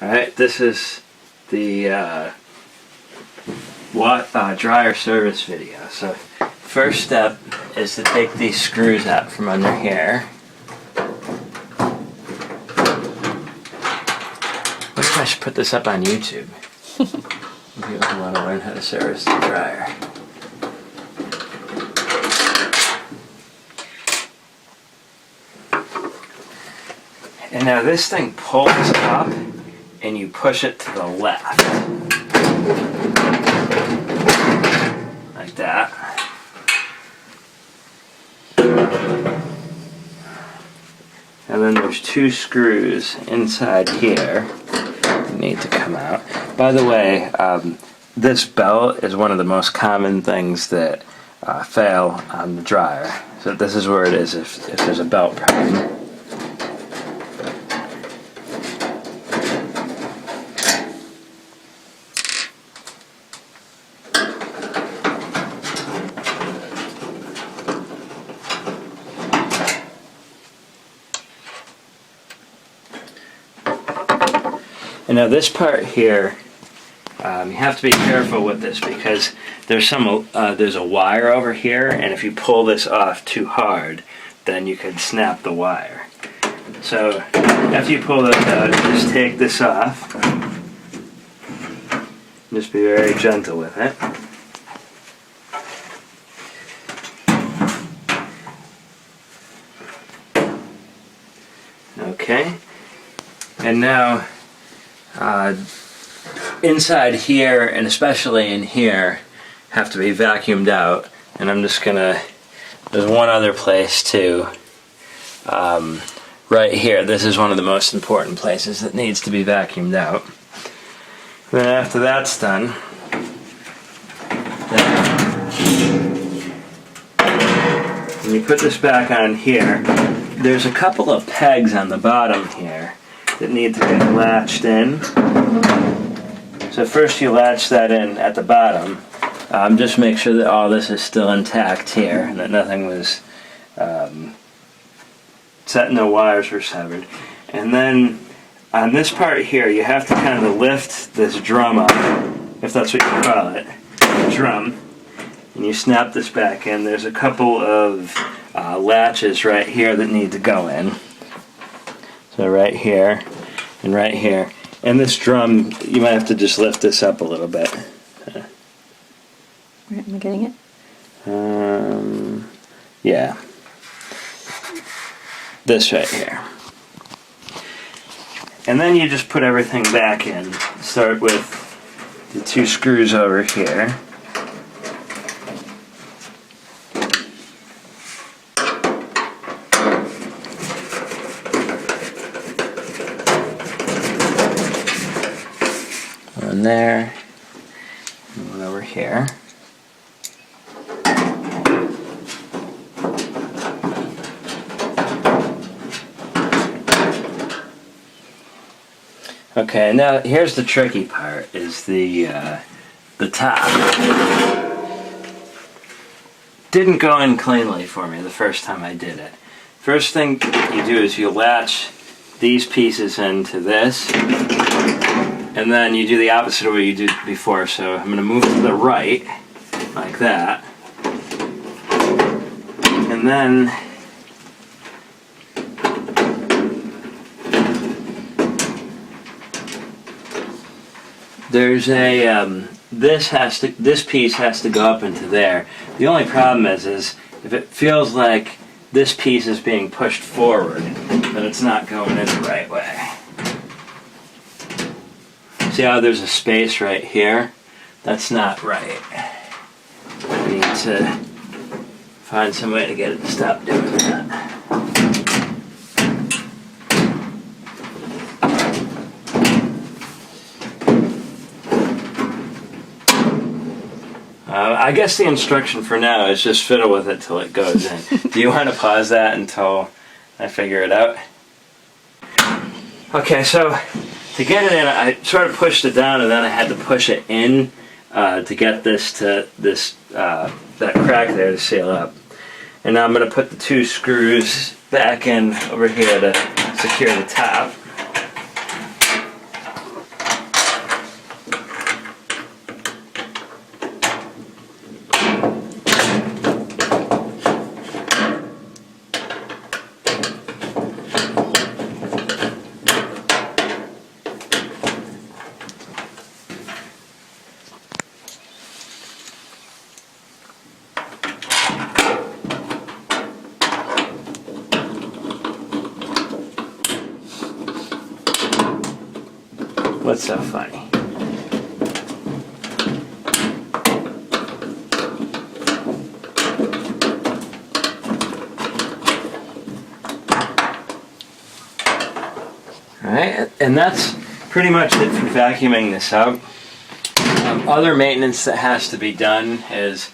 Alright, this is the dryer service video. So first step is to take these screws out from under here. What if I should put this up on YouTube? People who want to learn how to service the dryer. And now this thing pulls up and you push it to the left. Like that. And then there's two screws inside here that need to come out. By the way, this belt is one of the most common things that fail on the dryer. So this is where it is if there's a belt problem. And now this part here, you have to be careful with this because there's a wire over here, and if you pull this off too hard, then you could snap the wire. So after you pull this out, just take this off. Just be very gentle with it. Okay, and now inside here, and especially in here, have to be vacuumed out. And I'm just gonna, there's one other place too. Right here, this is one of the most important places that needs to be vacuumed out. Then after that's done, when you put this back on here, there's a couple of pegs on the bottom here that need to get latched in. So first you latch that in at the bottom. Just make sure that all this is still intact here, and that nothing was no wires were severed. And then on this part here, you have to kind of lift this drum up, if that's what you call it, drum, and you snap this back in. There's a couple of latches right here that need to go in. So right here and right here. And this drum, you might have to just lift this up a little bit. Right, am I getting it? Yeah. This right here. And then you just put everything back in. Start with the two screws over here. One there, and one over here. Okay, now here's the tricky part, is the top. Didn't go in cleanly for me the first time I did it. First thing you do is you latch these pieces into this, and then you do the opposite of what you did before. So I'm going to move to the right, like that, and then there's a this piece has to go up into there. The only problem is if it feels like this piece is being pushed forward, then it's not going in the right way. See how there's a space right here? That's not right. I need to find some way to get it to stop doing that. I guess the instruction for now is just fiddle with it till it goes in. Do you want to pause that until I figure it out? Okay, so to get it in, I sort of pushed it down, and then I had to push it in to get this to that crack there to seal up. And now I'm going to put the two screws back in over here to secure the top. What's so funny? Alright, and that's pretty much it for vacuuming this out. Other maintenance that has to be done is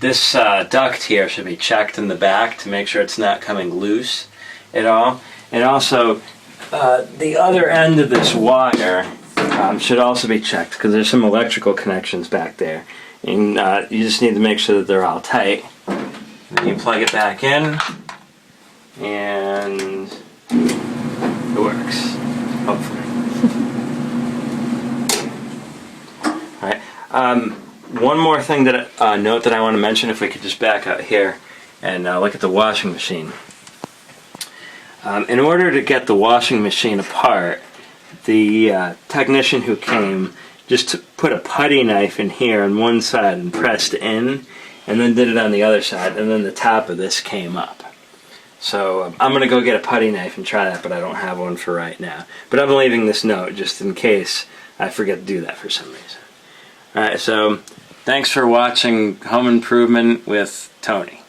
this duct here should be checked in the back to make sure it's not coming loose at all. And also, the other end of this wire should also be checked because there's some electrical connections back there. And you just need to make sure that they're all tight. And then you plug it back in, and it works, hopefully. Alright, one more thing that note that I want to mention, if we could just back out here and look at the washing machine. In order to get the washing machine apart, the technician who came just put a putty knife in here on one side and pressed in, and then did it on the other side, and then the top of this came up. So I'm going to go get a putty knife and try that, but I don't have one for right now. But I'm leaving this note just in case I forget to do that for some reason. Alright, so thanks for watching Home Improvement with Tony.